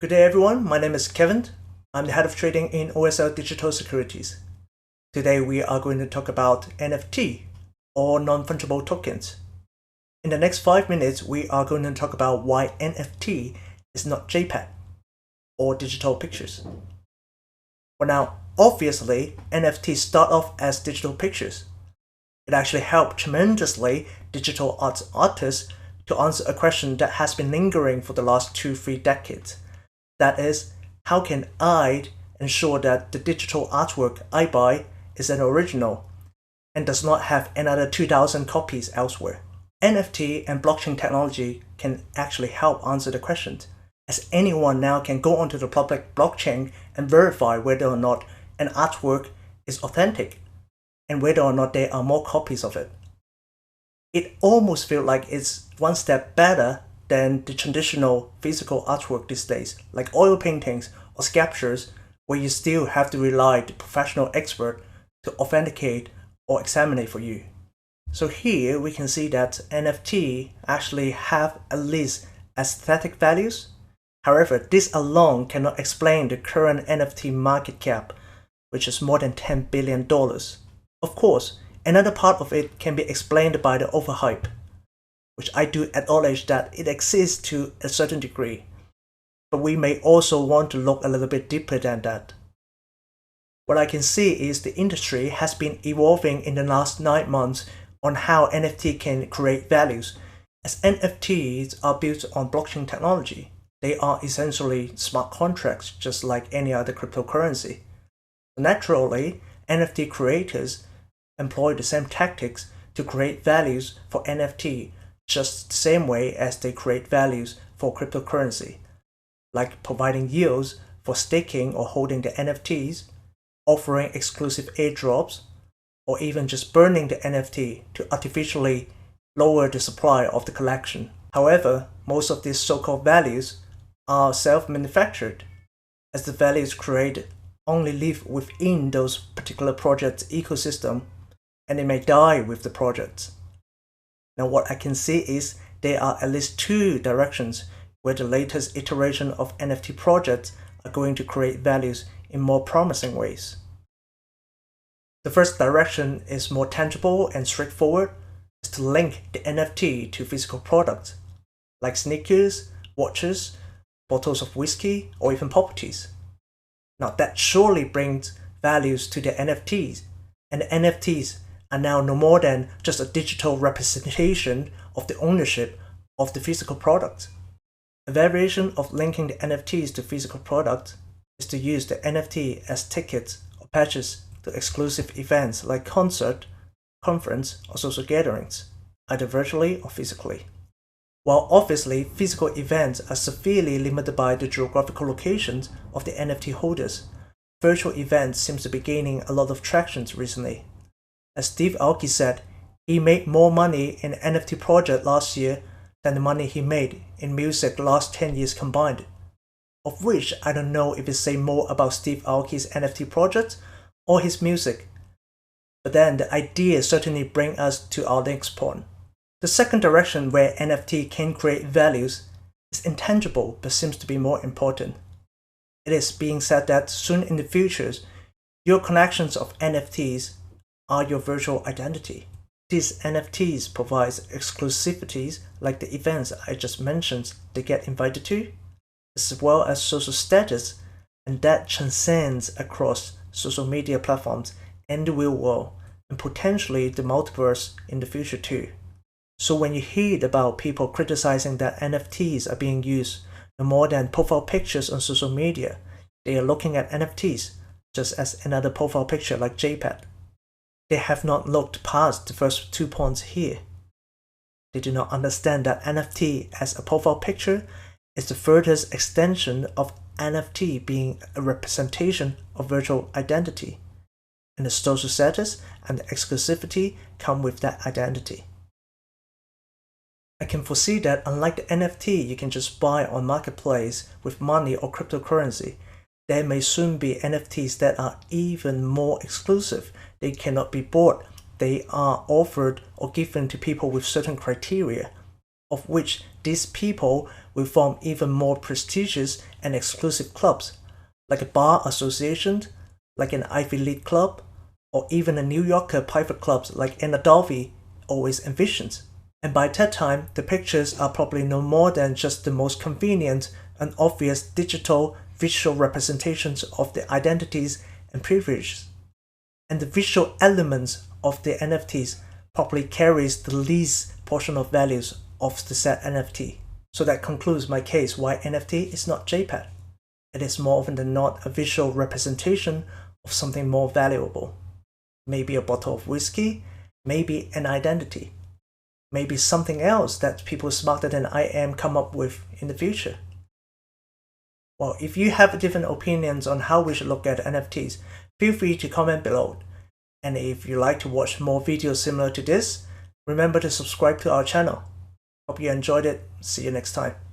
Good day everyone, my name is Kevin. I'm the head of trading in OSL Digital Securities. Today we are going to talk about NFT or non-fungible tokens. In the next 5 minutes, we are going to talk about why NFT is not JPEG or digital pictures. For now, obviously, NFTs start off as digital pictures. It actually helped tremendously digital artists to answer a question that has been lingering for the last 2-3 decades. That is, how can I ensure that the digital artwork I buy is an original and does not have another 2,000 copies elsewhere? NFT and blockchain technology can actually help answer the question, as anyone now can go onto the public blockchain and verify whether or not an artwork is authentic and whether or not there are more copies of it. It almost feels like it's one step better than the traditional physical artwork these days, like oil paintings or sculptures, where you still have to rely on the professional expert to authenticate or examine it for you. So here we can see that NFT actually have at least aesthetic values. However, this alone cannot explain the current NFT market cap, which is more than $10 billion. Of course, another part of it can be explained by the overhype, which I do acknowledge that it exists to a certain degree, but we may also want to look a little bit deeper than that. What I can see is the industry has been evolving in the last 9 months on how NFT can create values. As NFTs are built on blockchain technology, they are essentially smart contracts just like any other cryptocurrency. Naturally, NFT creators employ the same tactics to create values for NFT, just the same way as they create values for cryptocurrency, like providing yields for staking or holding the NFTs, offering exclusive airdrops, or even just burning the NFT to artificially lower the supply of the collection. However, most of these so-called values are self-manufactured, as the values created only live within those particular projects' ecosystem, and they may die with the projects. Now what I can see is there are at least 2 directions where the latest iteration of NFT projects are going to create values in more promising ways. The first direction is more tangible and straightforward, is to link the NFT to physical products, like sneakers, watches, bottles of whiskey, or even properties. Now that surely brings values to the NFTs, and the NFTs are now no more than just a digital representation of the ownership of the physical product. A variation of linking the NFTs to physical products is to use the NFT as tickets or patches to exclusive events like concert, conference, or social gatherings, either virtually or physically. While obviously physical events are severely limited by the geographical locations of the NFT holders, virtual events seem to be gaining a lot of traction recently. As Steve Aoki said, he made more money in an NFT project last year than the money he made in music the last 10 years combined. Of which I don't know if it says more about Steve Aoki's NFT project or his music. But then the idea certainly brings us to our next point. The second direction where NFT can create values is intangible but seems to be more important. It is being said that soon in the future, your collections of NFTs are your virtual identity. These NFTs provide exclusivities like the events I just mentioned they get invited to, as well as social status, and that transcends across social media platforms and the real world, and potentially the multiverse in the future too. So when you hear about people criticizing that NFTs are being used no more than profile pictures on social media, they are looking at NFTs just as another profile picture like JPEG. They have not looked past the first 2 points here. They do not understand that NFT as a profile picture is the furthest extension of NFT being a representation of virtual identity, and the social status and the exclusivity come with that identity. I can foresee that unlike the NFT you can just buy on marketplace with money or cryptocurrency, there may soon be NFTs that are even more exclusive. They cannot be bought. They are offered or given to people with certain criteria. of which these people will form even more prestigious and exclusive clubs, like a bar association, like an Ivy League club, or even a New Yorker private clubs like Adobe always envisions. And by that time, the pictures are probably no more than just the most convenient and obvious digital visual representations of the identities and privileges. And the visual elements of the NFTs probably carries the least portion of values of the said NFT. So that concludes my case why NFT is not JPEG. It is more often than not a visual representation of something more valuable. Maybe a bottle of whiskey, maybe an identity, maybe something else that people smarter than I am come up with in the future. Well, if you have different opinions on how we should look at NFTs, feel free to comment below. And if you like to watch more videos similar to this, remember to subscribe to our channel. Hope you enjoyed it. See you next time.